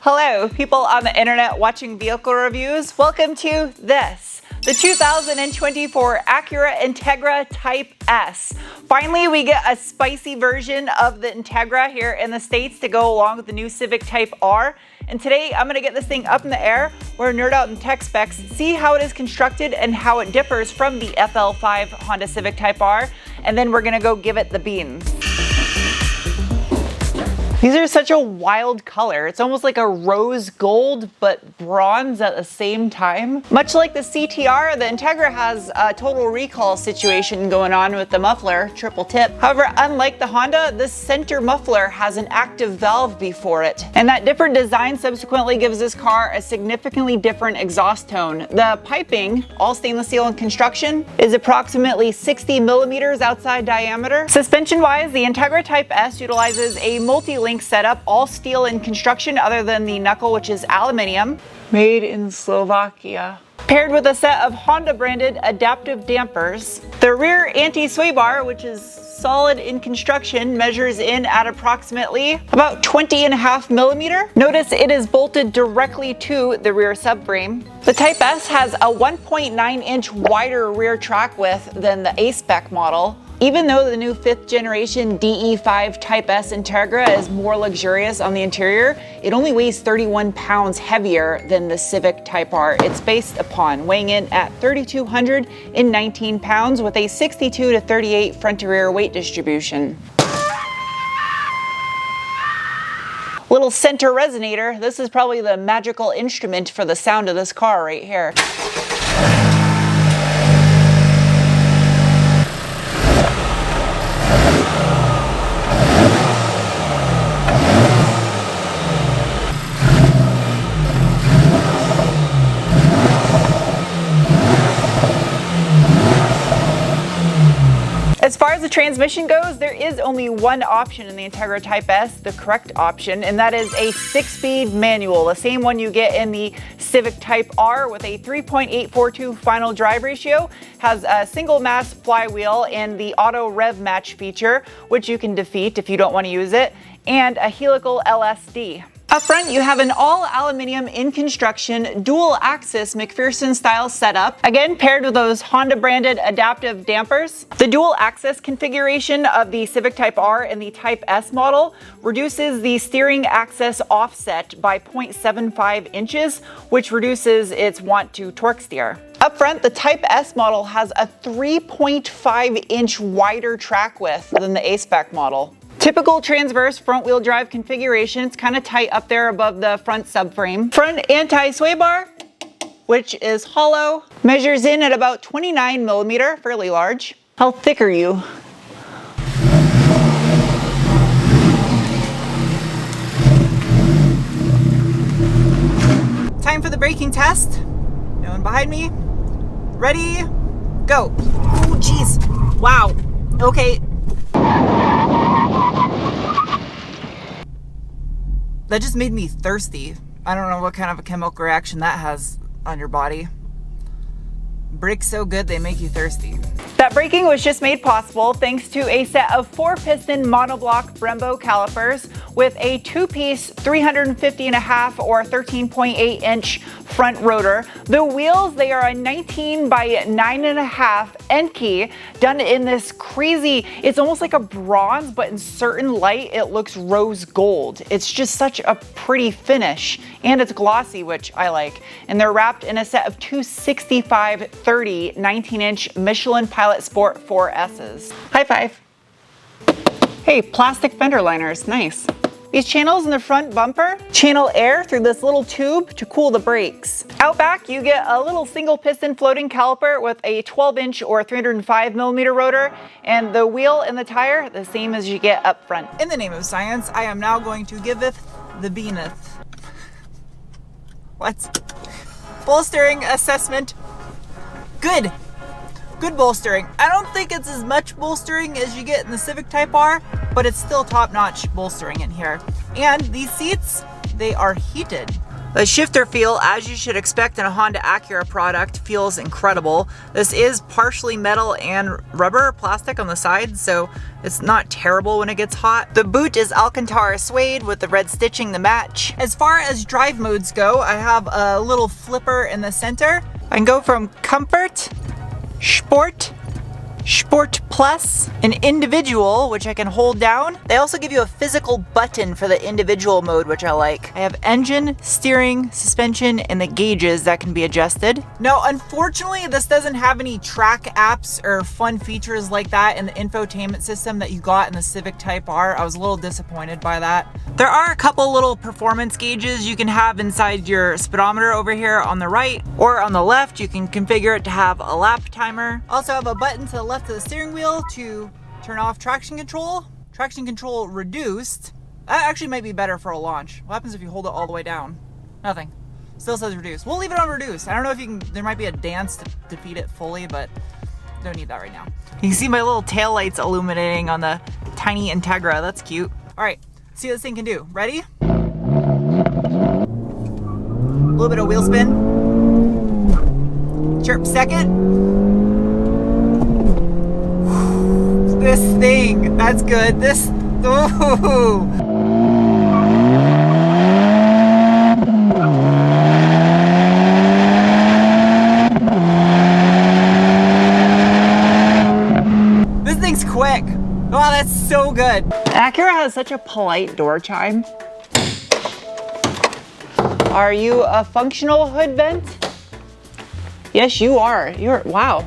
Hello, people on the internet watching vehicle reviews. Welcome to this, the 2024 Acura Integra Type S. Finally, we get a spicy version of the Integra here in the States to go along with the new Civic Type R. And today I'm gonna get this thing up in the air. We're gonna nerd out in tech specs, see how it is constructed and how it differs from the FL5 Honda Civic Type R. And then we're gonna go give it the beans. These are such a wild color. It's almost like a rose gold, but bronze at the same time. Much like the CTR, the Integra has a total recall situation going on with the muffler, triple tip. However, unlike the Honda, this center muffler has an active valve before it. And that different design subsequently gives this car a significantly different exhaust tone. The piping, all stainless steel in construction, is approximately 60 millimeters outside diameter. Suspension-wise, the Integra Type S utilizes a multi-link setup, all steel in construction other than the knuckle, which is aluminum. Made in Slovakia. Paired with a set of Honda branded adaptive dampers. The rear anti-sway bar, which is solid in construction, measures in at approximately about 20.5 millimeter. Notice it is bolted directly to the rear subframe. The Type S has a 1.9 inch wider rear track width than the A-Spec model. Even though the new 5th generation DE5 Type S Integra is more luxurious on the interior, it only weighs 31 pounds heavier than the Civic Type R it's based upon, weighing in at 3,219 pounds with a 62 to 38 front to rear weight distribution. Little center resonator. This is probably the magical instrument for the sound of this car right here. As far as the transmission goes, there is only one option in the Integra Type S, the correct option, and that is a 6-speed manual, the same one you get in the Civic Type R with a 3.842 final drive ratio, has a single mass flywheel and the auto rev match feature, which you can defeat if you don't want to use it, and a helical LSD. Up front, you have an all aluminum in construction, dual axis MacPherson style setup, again paired with those Honda branded adaptive dampers. The dual axis configuration of the Civic Type R and the Type S model reduces the steering axis offset by 0.75 inches, which reduces its want to torque steer. Up front, the Type S model has a 3.5 inch wider track width than the A-Spec model. Typical transverse front wheel drive configuration. It's kind of tight up there above the front subframe. Front anti-sway bar, which is hollow, measures in at about 29 millimeter, fairly large. How thick are you? Time for the braking test. No one behind me. Ready, go. Oh, geez. Wow. Okay. That just made me thirsty. I don't know what kind of a chemical reaction that has on your body. Brakes so good they make you thirsty. That braking was just made possible thanks to a set of 4-piston monoblock Brembo calipers with a 2-piece 350.5 or 13.8 inch front rotor. The wheels, they are a 19 by 9.5 end key done in this crazy, it's almost like a bronze, but in certain light it looks rose gold. It's just such a pretty finish, and it's glossy, which I like. And they're wrapped in a set of two 65/30 19-inch Michelin Pilot Sport 4S's. High five. Hey, plastic fender liners, nice. These channels in the front bumper channel air through this little tube to cool the brakes. Out back, you get a little single piston floating caliper with a 12-inch or 305 millimeter rotor, and the wheel and the tire, the same as you get up front. In the name of science, I am now going to giveth the beaneth. What? Bolstering assessment. Good. Good bolstering. I don't think it's as much bolstering as you get in the Civic Type R, but it's still top-notch bolstering in here. And these seats, they are heated. The shifter feel, as you should expect in a Honda Acura product, feels incredible. This is partially metal and rubber, plastic on the sides, so it's not terrible when it gets hot. The boot is Alcantara suede with the red stitching to match. As far as drive modes go, I have a little flipper in the center. I can go from Comfort, Sport, Sport Plus, and Individual, which I can hold down. They also give you a physical button for the individual mode, which I like. I have engine, steering, suspension, and the gauges that can be adjusted. Now, unfortunately, this doesn't have any track apps or fun features like that in the infotainment system that you got in the Civic Type R. I was a little disappointed by that. There are a couple little performance gauges you can have inside your speedometer over here on the right, or on the left, you can configure it to have a lap timer. Also have a button to the left of the steering wheel to turn off traction control. Traction control reduced. That actually might be better for a launch. What happens if you hold it all the way down? Nothing. Still says reduce. We'll leave it on reduce. I don't know if you can, there might be a dance to defeat it fully, but don't need that right now. You can see my little tail lights illuminating on the tiny Integra. That's cute. All right, let's see what this thing can do. Ready? A little bit of wheel spin. Chirp second. This thing, that's good. This, ooh. This thing's quick. Wow, that's so good. Acura has such a polite door chime. Are you a functional hood vent? Yes, you are. Wow.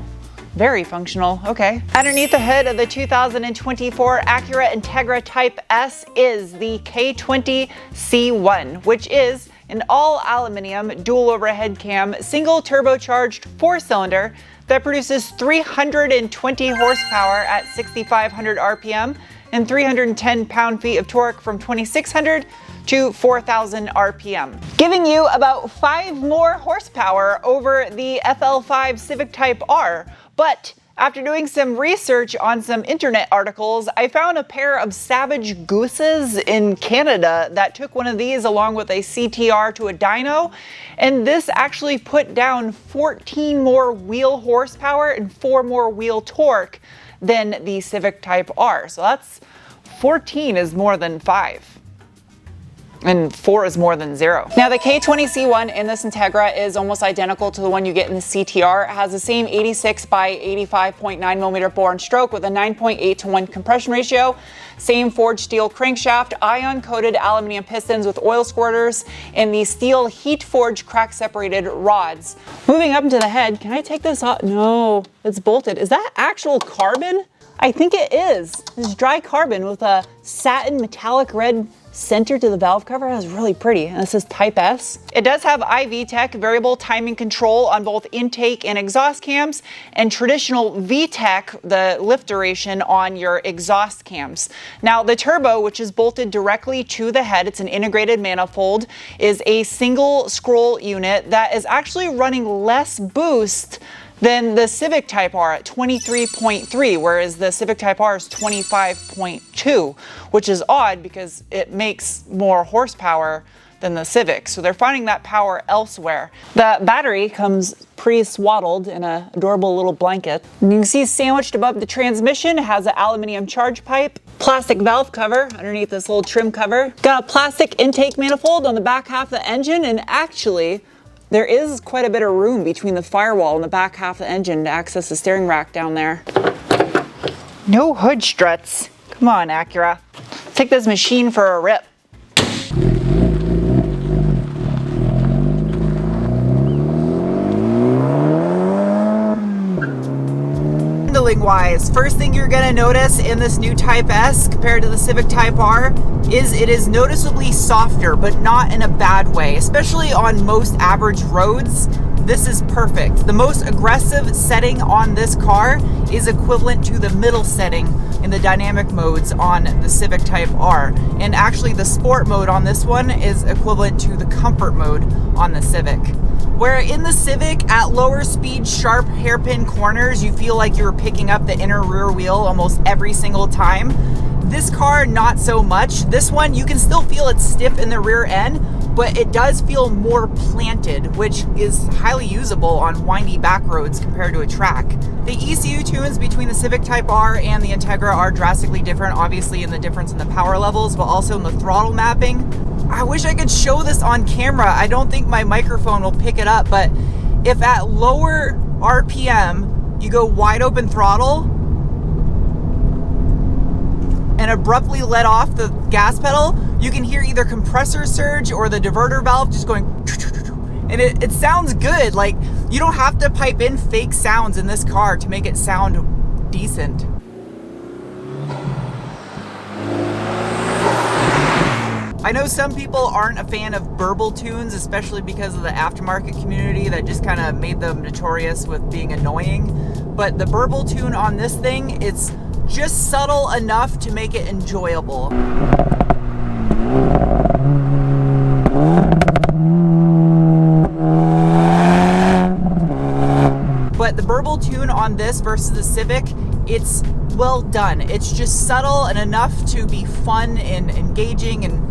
Very functional, okay. Underneath the hood of the 2024 Acura Integra Type S is the K20C1, which is an all aluminum dual overhead cam, single turbocharged 4-cylinder that produces 320 horsepower at 6,500 RPM and 310 pound-feet of torque from 2,600 to 4,000 RPM, giving you about 5 more horsepower over the FL5 Civic Type R. But after doing some research on some internet articles, I found a pair of Savage Gooses in Canada that took one of these along with a CTR to a dyno, and this actually put down 14 more wheel horsepower and 4 more wheel torque than the Civic Type R. So that's 14 is more than 5. And 4 is more than 0. Now the K20C1 in this Integra is almost identical to the one you get in the CTR. It has the same 86 by 85.9 millimeter bore and stroke with a 9.8 to 1 compression ratio. Same forged steel crankshaft, ion-coated aluminum pistons with oil squirters, and the steel heat-forged crack-separated rods. Moving up into the head, can I take this off? No, it's bolted. Is that actual carbon? I think it is. It's dry carbon with a satin metallic red center to the valve cover. That's really pretty. And this is Type S. It does have IV Tech variable timing control on both intake and exhaust cams, and traditional VTEC, the lift duration, on your exhaust cams. Now the turbo, which is bolted directly to the head, it's an integrated manifold, is a single scroll unit that is actually running less boost than the Civic Type R at 23.3, whereas the Civic Type R is 25.2, which is odd because it makes more horsepower than the Civic. So they're finding that power elsewhere. The battery comes pre-swaddled in an adorable little blanket. And you can see sandwiched above the transmission, it has an aluminum charge pipe, plastic valve cover underneath this little trim cover. Got a plastic intake manifold on the back half of the engine, and actually, there is quite a bit of room between the firewall and the back half of the engine to access the steering rack down there. No hood struts. Come on, Acura. Take this machine for a rip. Handling wise, first thing you're gonna notice in this new Type S compared to the Civic Type R is it is noticeably softer, but not in a bad way, especially on most average roads. This is perfect. The most aggressive setting on this car is equivalent to the middle setting in the dynamic modes on the Civic Type R. And actually the sport mode on this one is equivalent to the comfort mode on the Civic. Where in the Civic, at lower speed, sharp hairpin corners, you feel like you're picking up the inner rear wheel almost every single time. This car, not so much. This one, you can still feel it stiff in the rear end, but it does feel more planted, which is highly usable on windy back roads compared to a track. The ECU tunes between the Civic Type R and the Integra are drastically different, obviously in the difference in the power levels, but also in the throttle mapping. I wish I could show this on camera. I don't think my microphone will pick it up, but if at lower RPM, you go wide open throttle and abruptly let off the gas pedal, you can hear either compressor surge or the diverter valve just going, and it sounds good. Like, you don't have to pipe in fake sounds in this car to make it sound decent. I know some people aren't a fan of burble tunes, especially because of the aftermarket community that just kind of made them notorious with being annoying. But the burble tune on this thing, it's just subtle enough to make it enjoyable. But the burble tune on this versus the Civic, it's well done. It's just subtle and enough to be fun and engaging, and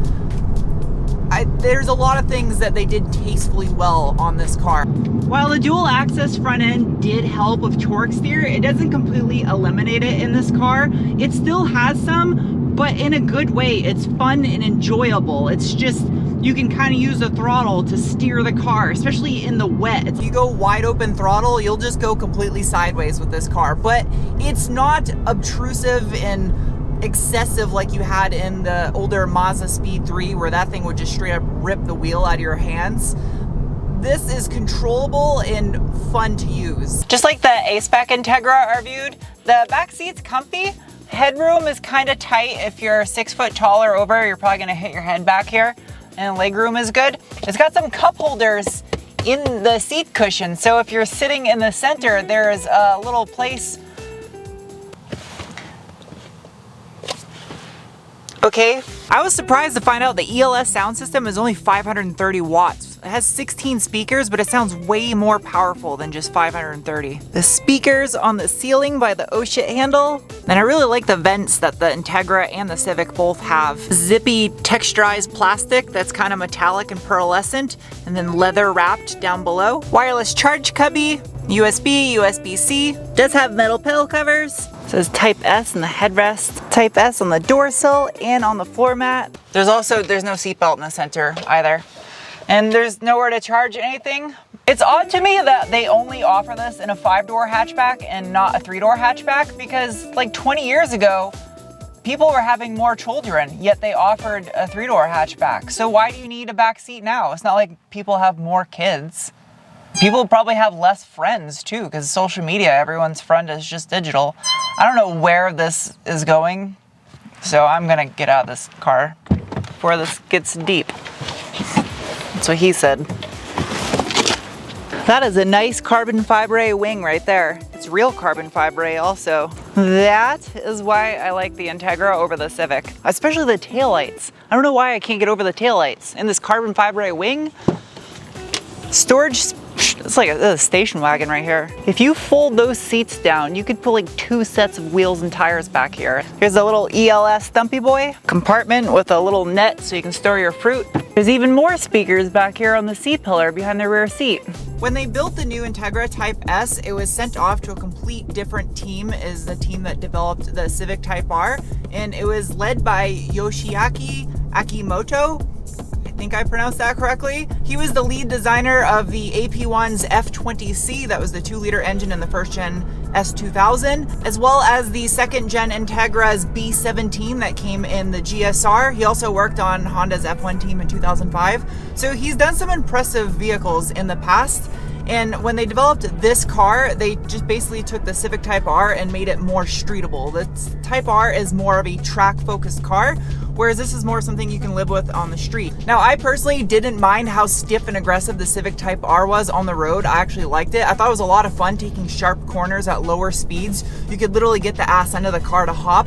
there's a lot of things that they did tastefully well on this car. While the dual axis front end did help with torque steer, it doesn't completely eliminate it in this car. It still has some, but in a good way. It's fun and enjoyable. It's just, you can kind of use the throttle to steer the car, especially in the wet. If you go wide open throttle, you'll just go completely sideways with this car, but it's not obtrusive and excessive like you had in the older Mazda Speed 3, where that thing would just straight up rip the wheel out of your hands. This is controllable and fun to use. Just like the A-Spec Integra I reviewed, the back seat's comfy. Headroom is kind of tight. If you're 6 foot tall or over, you're probably gonna hit your head back here. And legroom is good. It's got some cup holders in the seat cushion, so if you're sitting in the center, there's a little place. Okay, I was surprised to find out the ELS sound system is only 530 watts. It has 16 speakers, but it sounds way more powerful than just 530. The speakers on the ceiling by the oh-shit handle. And I really like the vents that the Integra and the Civic both have. Zippy texturized plastic that's kind of metallic and pearlescent, and then leather wrapped down below. Wireless charge cubby, USB, USB-C. Does have metal pedal covers. It says Type S in the headrest, Type S on the door sill and on the floor mat. There's no seatbelt in the center either. And there's nowhere to charge anything. It's odd to me that they only offer this in a 5-door hatchback and not a 3-door hatchback, because like 20 years ago, people were having more children, yet they offered a 3-door hatchback. So why do you need a back seat now? It's not like people have more kids. People probably have less friends too, because social media, everyone's friend is just digital. I don't know where this is going, so I'm gonna get out of this car before this gets deep. That's what he said. That is a nice carbon fiber wing right there. It's real carbon fiber also. That is why I like the Integra over the Civic, especially the taillights. I don't know why I can't get over the taillights. And this carbon fiber wing, storage, it's like a station wagon right here. If you fold those seats down, you could put like 2 sets of wheels and tires back here. Here's a little ELS Thumpy Boy compartment with a little net so you can store your fruit. There's even more speakers back here on the seat pillar behind the rear seat. When they built the new Integra Type S, it was sent off to a complete different team, is the team that developed the Civic Type R, and it was led by Yoshiaki Akimoto. I think I pronounced that correctly. He was the lead designer of the AP1's F20C, that was the 2-liter engine in the first gen S2000, as well as the second gen Integra's B17 that came in the GSR. He also worked on Honda's F1 team in 2005. So he's done some impressive vehicles in the past. And when they developed this car, they just basically took the Civic Type R and made it more streetable. The Type R is more of a track-focused car, whereas this is more something you can live with on the street. Now, I personally didn't mind how stiff and aggressive the Civic Type R was on the road. I actually liked it. I thought it was a lot of fun taking sharp corners at lower speeds. You could literally get the ass end of the car to hop.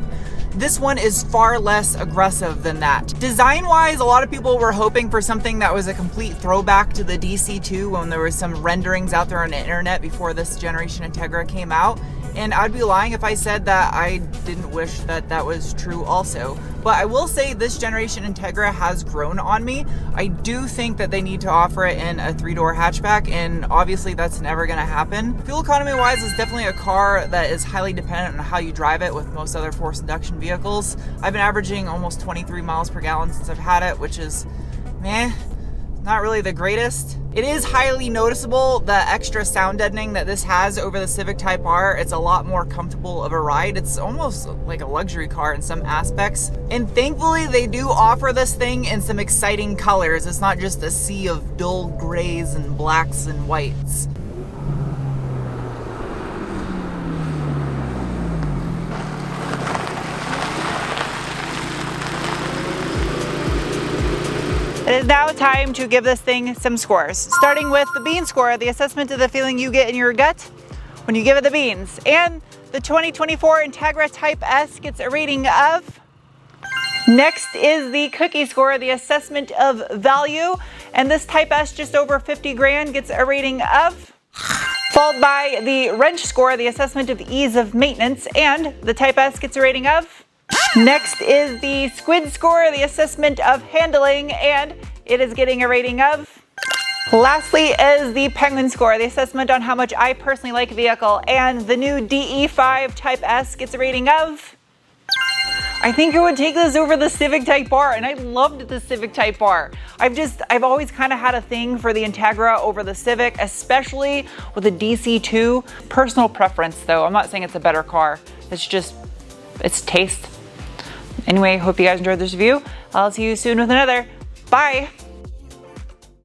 This one is far less aggressive than that. Design-wise, a lot of people were hoping for something that was a complete throwback to the DC2 when there was some renderings out there on the internet before this generation Integra came out. And I'd be lying if I said that I didn't wish that that was true also. But I will say this generation Integra has grown on me. I do think that they need to offer it in a 3-door hatchback, and obviously that's never gonna happen. Fuel economy wise, it's definitely a car that is highly dependent on how you drive it with most other forced induction vehicles. I've been averaging almost 23 miles per gallon since I've had it, which is, meh, not really the greatest. It is highly noticeable, the extra sound deadening that this has over the Civic Type R. It's a lot more comfortable of a ride. It's almost like a luxury car in some aspects. And thankfully they do offer this thing in some exciting colors. It's not just a sea of dull grays and blacks and whites. It is now time to give this thing some scores. Starting with the bean score, the assessment of the feeling you get in your gut when you give it the beans. And the 2024 Integra Type S gets a rating of. Next is the cookie score, the assessment of value. And this Type S, just over 50 grand, gets a rating of. Followed by the wrench score, the assessment of ease of maintenance. And the Type S gets a rating of. Next is the squid score, the assessment of handling, and it is getting a rating of. Lastly is the penguin score, the assessment on how much I personally like a vehicle, and the new DE5 Type S gets a rating of. I think I would take this over the Civic Type R, and I loved the Civic Type R. I've always kind of had a thing for the Integra over the Civic, especially with the DC2. Personal preference though, I'm not saying it's a better car. It's taste. Anyway, hope you guys enjoyed this review. I'll see you soon with another. Bye.